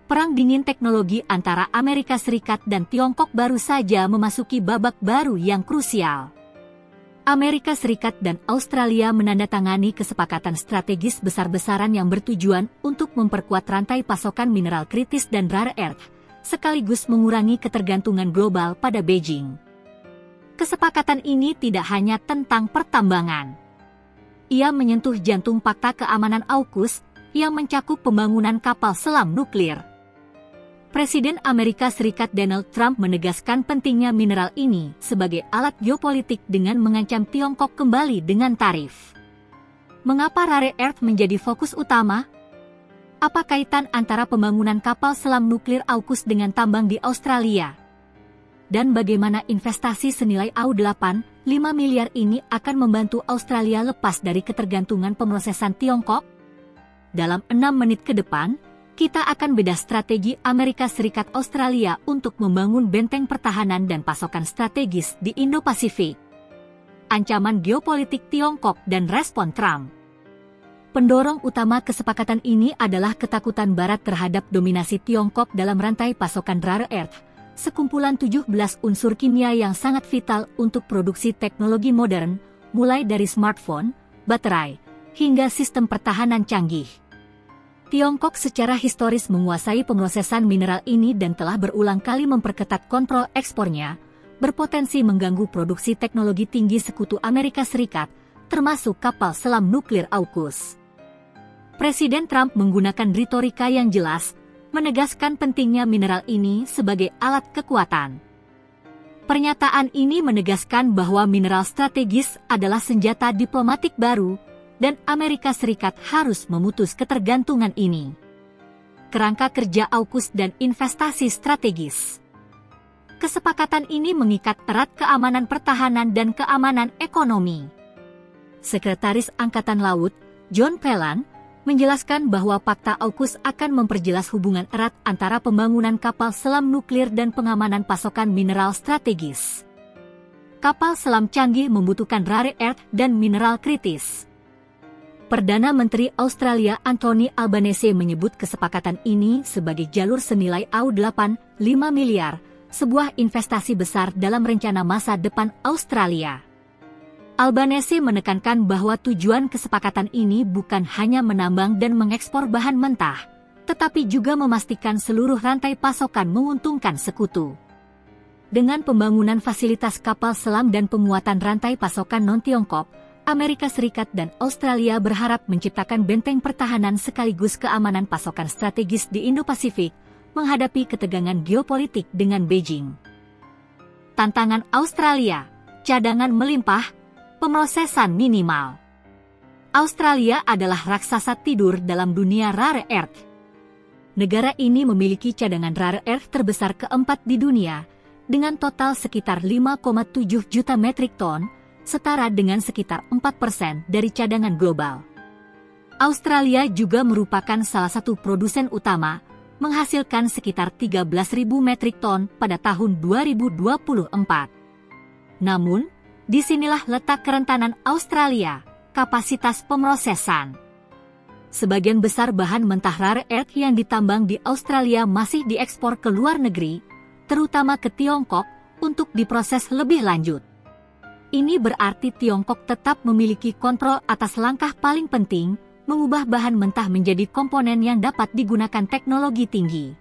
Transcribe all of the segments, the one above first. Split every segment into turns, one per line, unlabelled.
Perang dingin teknologi antara Amerika Serikat dan Tiongkok baru saja memasuki babak baru yang krusial. Amerika Serikat dan Australia menandatangani kesepakatan strategis besar-besaran yang bertujuan untuk memperkuat rantai pasokan mineral kritis dan rare earth, sekaligus mengurangi ketergantungan global pada Beijing. Kesepakatan ini tidak hanya tentang pertambangan. Ia menyentuh jantung Fakta Keamanan AUKUS yang mencakup pembangunan kapal selam nuklir. Presiden Amerika Serikat Donald Trump menegaskan pentingnya mineral ini sebagai alat geopolitik dengan mengancam Tiongkok kembali dengan tarif. Mengapa rare earth menjadi fokus utama? Apa kaitan antara pembangunan kapal selam nuklir AUKUS dengan tambang di Australia? Dan bagaimana investasi senilai AU$5 miliar ini akan membantu Australia lepas dari ketergantungan pemrosesan Tiongkok? Dalam 6 menit ke depan, kita akan bedah strategi Amerika Serikat Australia untuk membangun benteng pertahanan dan pasokan strategis di Indo-Pasifik. Ancaman geopolitik Tiongkok dan respon Trump. Pendorong utama kesepakatan ini adalah ketakutan Barat terhadap dominasi Tiongkok dalam rantai pasokan rare earth, sekumpulan 17 unsur kimia yang sangat vital untuk produksi teknologi modern, mulai dari smartphone, baterai, hingga sistem pertahanan canggih. Tiongkok secara historis menguasai pemrosesan mineral ini dan telah berulang kali memperketat kontrol ekspornya, berpotensi mengganggu produksi teknologi tinggi sekutu Amerika Serikat, termasuk kapal selam nuklir AUKUS. Presiden Trump menggunakan retorika yang jelas, menegaskan pentingnya mineral ini sebagai alat kekuatan. Pernyataan ini menegaskan bahwa mineral strategis adalah senjata diplomatik baru, dan Amerika Serikat harus memutus ketergantungan ini. Kerangka kerja AUKUS dan investasi strategis. Kesepakatan ini mengikat erat keamanan pertahanan dan keamanan ekonomi. Sekretaris Angkatan Laut, John Phelan, menjelaskan bahwa Fakta AUKUS akan memperjelas hubungan erat antara pembangunan kapal selam nuklir dan pengamanan pasokan mineral strategis. Kapal selam canggih membutuhkan rare earth dan mineral kritis. Perdana Menteri Australia Anthony Albanese menyebut kesepakatan ini sebagai jalur senilai AU$5 miliar, sebuah investasi besar dalam rencana masa depan Australia. Albanese menekankan bahwa tujuan kesepakatan ini bukan hanya menambang dan mengekspor bahan mentah, tetapi juga memastikan seluruh rantai pasokan menguntungkan sekutu. Dengan pembangunan fasilitas kapal selam dan penguatan rantai pasokan non-Tiongkok, Amerika Serikat dan Australia berharap menciptakan benteng pertahanan sekaligus keamanan pasokan strategis di Indo-Pasifik, menghadapi ketegangan geopolitik dengan Beijing. Tantangan Australia, cadangan melimpah, pemrosesan minimal. Australia adalah raksasa tidur dalam dunia rare earth. Negara ini memiliki cadangan rare earth terbesar keempat di dunia, dengan total sekitar 5,7 juta metrik ton, setara dengan sekitar 4% dari cadangan global. Australia juga merupakan salah satu produsen utama, menghasilkan sekitar 13.000 metrik ton pada tahun 2024. Namun, disinilah letak kerentanan Australia, kapasitas pemrosesan. Sebagian besar bahan mentah rare earth yang ditambang di Australia masih diekspor ke luar negeri, terutama ke Tiongkok, untuk diproses lebih lanjut. Ini berarti Tiongkok tetap memiliki kontrol atas langkah paling penting, mengubah bahan mentah menjadi komponen yang dapat digunakan teknologi tinggi.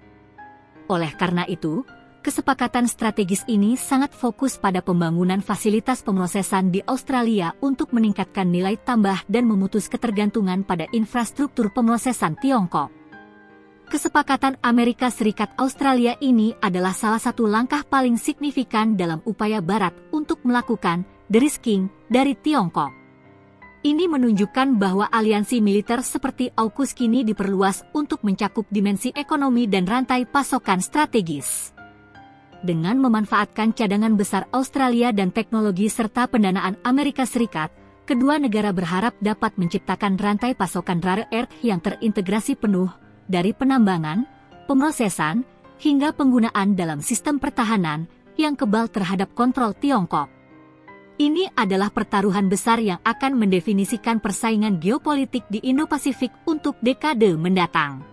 Oleh karena itu, kesepakatan strategis ini sangat fokus pada pembangunan fasilitas pemrosesan di Australia untuk meningkatkan nilai tambah dan memutus ketergantungan pada infrastruktur pemrosesan Tiongkok. Kesepakatan Amerika Serikat Australia ini adalah salah satu langkah paling signifikan dalam upaya Barat untuk melakukan de-risking dari Tiongkok. Ini menunjukkan bahwa aliansi militer seperti AUKUS kini diperluas untuk mencakup dimensi ekonomi dan rantai pasokan strategis. Dengan memanfaatkan cadangan besar Australia dan teknologi serta pendanaan Amerika Serikat, kedua negara berharap dapat menciptakan rantai pasokan rare earth yang terintegrasi penuh, dari penambangan, pemrosesan, hingga penggunaan dalam sistem pertahanan yang kebal terhadap kontrol Tiongkok. Ini adalah pertaruhan besar yang akan mendefinisikan persaingan geopolitik di Indo-Pasifik untuk dekade mendatang.